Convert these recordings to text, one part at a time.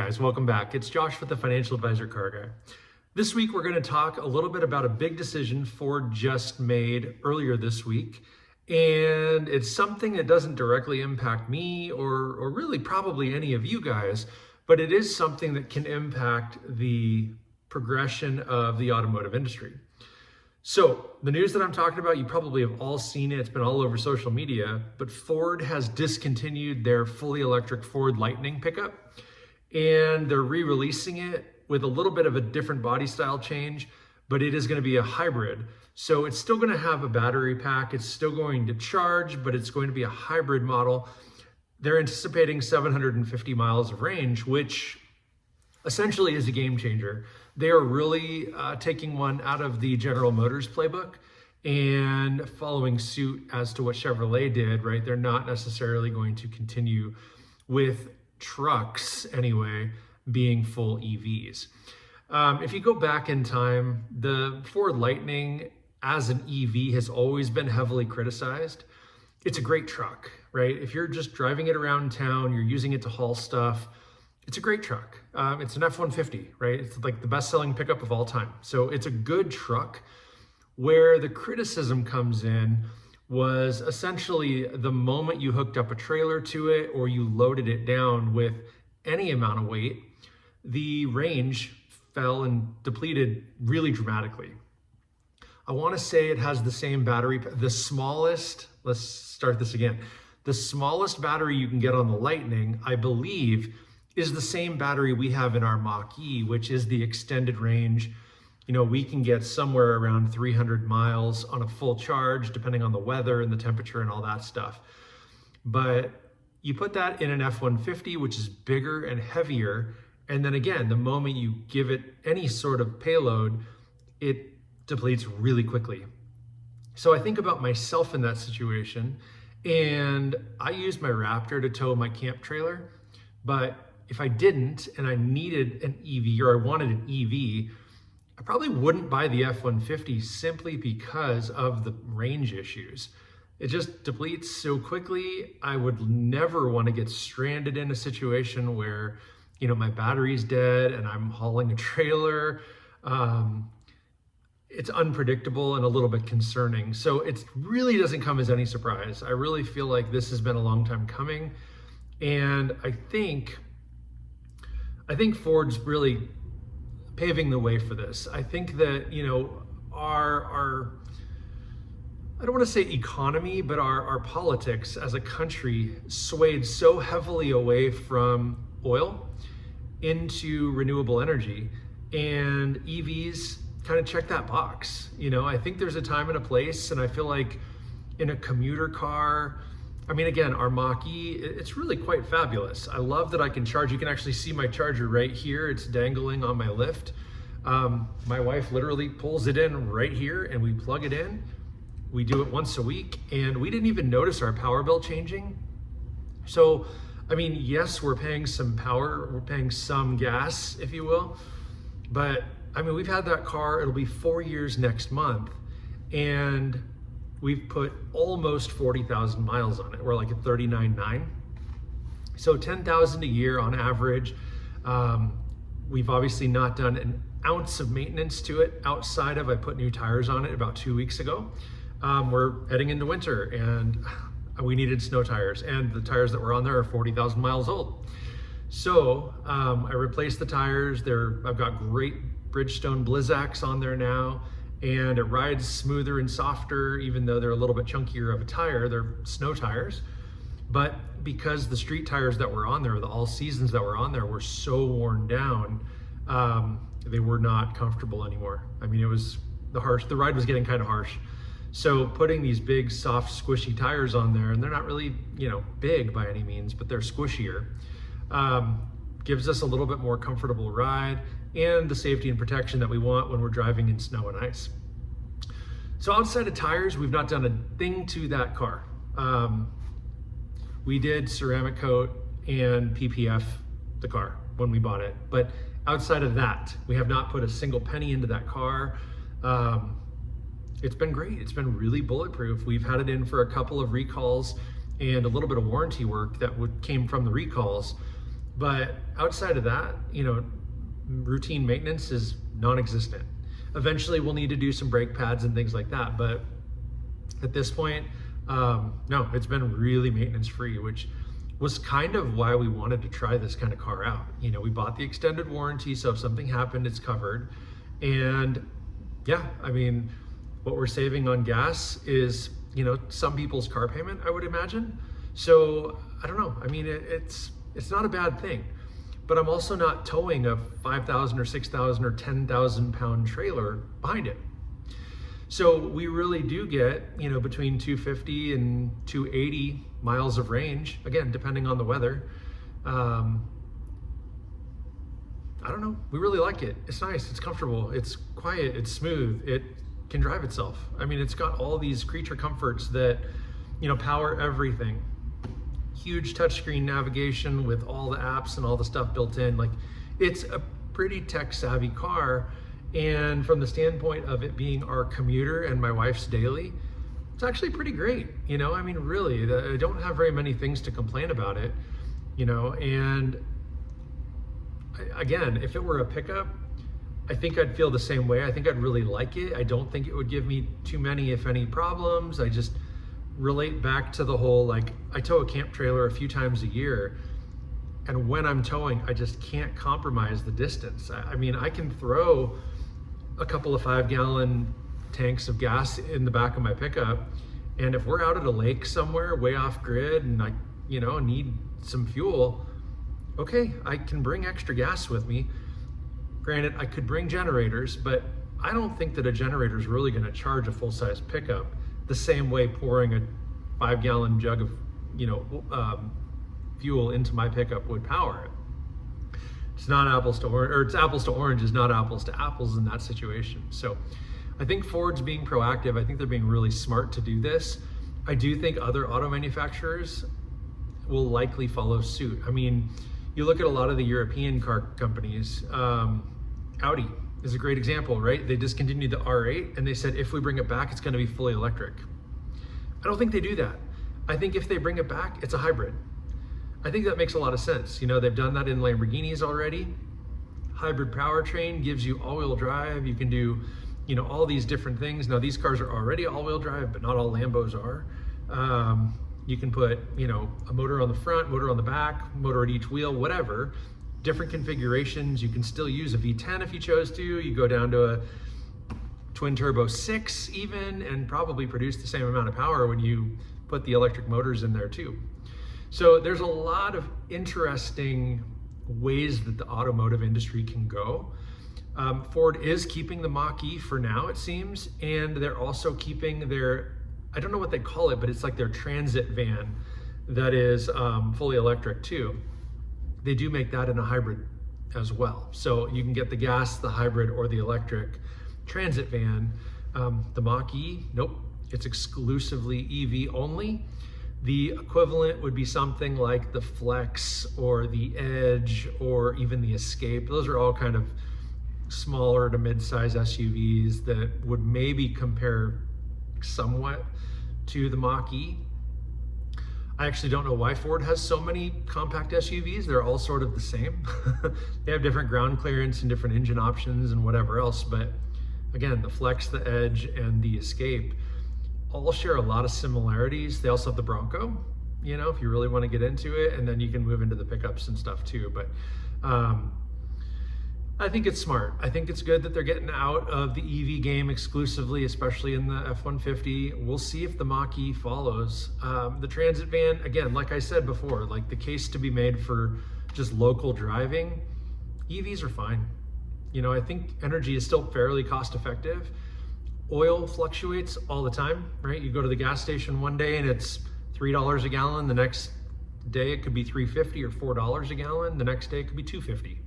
guys, welcome back. It's Josh with the Financial Advisor Car Guy. This week we're going to talk a little bit about a big decision Ford just made earlier this week. And it's something that doesn't directly impact me or really probably any of you guys, but it is something that can impact the progression of the automotive industry. So the news that I'm talking about, you probably have all seen it. It's been all over social media, but Ford has discontinued their fully electric Ford Lightning pickup, and they're re-releasing it with a little bit of a different body style change, but it is going to be a hybrid. So it's still going to have a battery pack. It's still going to charge, but it's going to be a hybrid model. They're anticipating 750 miles of range, which essentially is a game changer. They are really taking one out of the General Motors playbook and following suit as to what Chevrolet did, right? They're not necessarily going to continue with trucks anyway being full EVs. If you go back in time, the Ford Lightning as an EV has always been heavily criticized. It's a great truck, right? If you're just driving it around town, you're using it to haul stuff, it's a great truck. It's an F-150, right? It's like the best-selling pickup of all time. So it's a good truck. Where the criticism comes in was essentially the moment you hooked up a trailer to it or you loaded it down with any amount of weight, the range fell and depleted really dramatically. I want to say it has the same battery, the smallest, let's start this again. The smallest battery you can get on the Lightning, I believe, is the same battery we have in our Mach-E, which is the extended range. You know, we can get somewhere around 300 miles on a full charge, depending on the weather and the temperature and all that stuff. But you put that in an F-150, which is bigger and heavier, and then again, the moment you give it any sort of payload, it depletes really quickly. So I think about myself in that situation, and I used my Raptor to tow my camp trailer, but if I didn't and I needed an EV or I wanted an EV, I probably wouldn't buy the F-150 simply because of the range issues. It just depletes so quickly. I would never want to get stranded in a situation where, you know, my battery's dead and I'm hauling a trailer. It's unpredictable and a little bit concerning. So it really doesn't come as any surprise. I really feel like this has been a long time coming. And I think Ford's really paving the way for this. I think that, you know, our I don't want to say economy, but our politics as a country swayed so heavily away from oil into renewable energy, and EVs kind of check that box. You know, I think there's a time and a place, and I feel like in a commuter car, I mean, again, our Mach-E, it's really quite fabulous. I love that I can charge. You can actually see my charger right here. It's dangling on my lift. My wife literally pulls it in right here and we plug it in. We do it once a week and we didn't even notice our power bill changing. So, I mean, yes, we're paying some power, we're paying some gas, if you will. But I mean, we've had that car, it'll be 4 years next month. And we've put almost 40,000 miles on it. We're like at 39.9. So 10,000 a year on average. We've obviously not done an ounce of maintenance to it outside of, I put new tires on it about 2 weeks ago. We're heading into winter and we needed snow tires, and the tires that were on there are 40,000 miles old. So I replaced the tires. I've got great Bridgestone Blizzaks on there now. And it rides smoother and softer, even though they're a little bit chunkier of a tire. They're snow tires. But because the street tires that were on there, the all seasons that were on there were so worn down, they were not comfortable anymore. I mean, the ride was getting kind of harsh. So putting these big, soft, squishy tires on there, and they're not really, you know, big by any means, but they're squishier, gives us a little bit more comfortable ride and the safety and protection that we want when we're driving in snow and ice. So outside of tires, we've not done a thing to that car. We did ceramic coat and PPF the car when we bought it, but outside of that, we have not put a single penny into that car. It's been great. It's been really bulletproof. We've had it in for a couple of recalls and a little bit of warranty work that came from the recalls. But outside of that, routine maintenance is non-existent. Eventually we'll need to do some brake pads and things like that, but at this point, no, it's been really maintenance free, which was kind of why we wanted to try this kind of car out. We bought the extended warranty, so if something happened, it's covered. And yeah, I mean, what we're saving on gas is, some people's car payment, I would imagine. So I don't know. I mean, it's not a bad thing, but I'm also not towing a 5,000 or 6,000 or 10,000 pound trailer behind it. So we really do get, between 250 and 280 miles of range, again, depending on the weather. I don't know, we really like it. It's nice, it's comfortable, it's quiet, it's smooth, it can drive itself. I mean, it's got all these creature comforts that, power everything. Huge touchscreen navigation with all the apps and all the stuff built in. Like, it's a pretty tech savvy car. And from the standpoint of it being our commuter and my wife's daily, it's actually pretty great. I mean, really, I don't have very many things to complain about it, and again, if it were a pickup, I think I'd feel the same way. I think I'd really like it. I don't think it would give me too many, if any, problems. I just relate back to the whole, like, I tow a camp trailer a few times a year, and when I'm towing, I just can't compromise the distance. I mean, I can throw a couple of 5-gallon tanks of gas in the back of my pickup, and if we're out at a lake somewhere way off grid and I need some fuel, okay, I can bring extra gas with me. Granted, I could bring generators, but I don't think that a generator is really going to charge a full-size pickup the same way pouring a 5-gallon jug of fuel into my pickup would power it. It's not apples to orange, or it's apples to oranges, not apples to apples in that situation. So I think Ford's being proactive. I think they're being really smart to do this. I do think other auto manufacturers will likely follow suit. I mean, you look at a lot of the European car companies, Audi is a great example, right? They discontinued the R8 and they said, if we bring it back, it's gonna be fully electric. I don't think they do that. I think if they bring it back, it's a hybrid. I think that makes a lot of sense. They've done that in Lamborghinis already. Hybrid powertrain gives you all-wheel drive. You can do, all these different things. Now, these cars are already all-wheel drive, but not all Lambos are. You can put, a motor on the front, motor on the back, motor at each wheel, whatever. Different configurations. You can still use a V10 if you chose to. You go down to a twin turbo 6 even, and probably produce the same amount of power when you put the electric motors in there too. So there's a lot of interesting ways that the automotive industry can go. Ford is keeping the Mach-E for now, it seems, and they're also keeping their, I don't know what they call it, but it's like their transit van that is fully electric too. They do make that in a hybrid as well. So you can get the gas, the hybrid, or the electric transit van. The Mach-E, nope, it's exclusively EV only. The equivalent would be something like the Flex or the Edge or even the Escape. Those are all kind of smaller to mid-size SUVs that would maybe compare somewhat to the Mach-E. I actually don't know why Ford has so many compact SUVs. They're all sort of the same. They have different ground clearance and different engine options and whatever else. But again, the Flex, the Edge, and the Escape all share a lot of similarities. They also have the Bronco, if you really want to get into it, and then you can move into the pickups and stuff too. But I think it's smart. I think it's good that they're getting out of the EV game exclusively, especially in the F-150. We'll see if the Mach-E follows. The transit van, again, like I said before, like the case to be made for just local driving, EVs are fine. I think energy is still fairly cost effective. Oil fluctuates all the time, right? You go to the gas station one day and it's $3 a gallon. The next day it could be $3.50 or $4 a gallon. The next day it could be $2.50.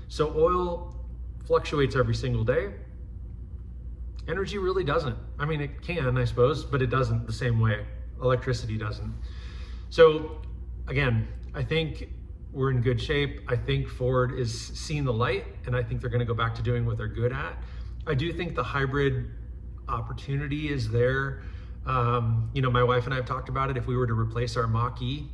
So oil fluctuates every single day. Energy really doesn't. I mean, it can, I suppose, but it doesn't the same way. Electricity doesn't. So again, I think we're in good shape. I think Ford is seeing the light, and I think they're gonna go back to doing what they're good at. I do think the hybrid opportunity is there. My wife and I have talked about it. If we were to replace our Mach-E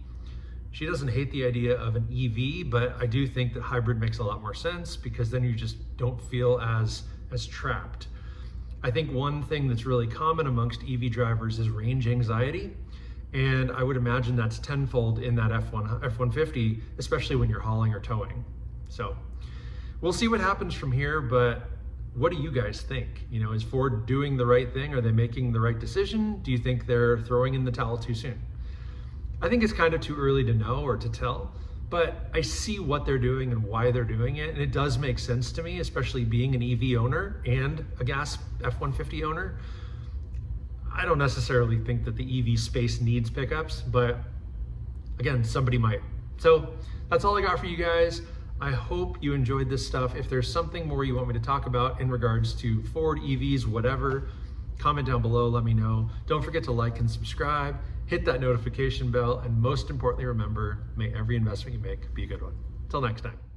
She doesn't hate the idea of an EV, but I do think that hybrid makes a lot more sense because then you just don't feel as trapped. I think one thing that's really common amongst EV drivers is range anxiety. And I would imagine that's tenfold in that F150, especially when you're hauling or towing. So we'll see what happens from here, but what do you guys think? You know, is Ford doing the right thing? Are they making the right decision? Do you think they're throwing in the towel too soon? I think it's kind of too early to know or to tell, but I see what they're doing and why they're doing it. And it does make sense to me, especially being an EV owner and a gas F-150 owner. I don't necessarily think that the EV space needs pickups, but again, somebody might. So that's all I got for you guys. I hope you enjoyed this stuff. If there's something more you want me to talk about in regards to Ford, EVs, whatever, comment down below, let me know. Don't forget to like and subscribe, hit that notification bell, and most importantly, remember, may every investment you make be a good one. Till next time.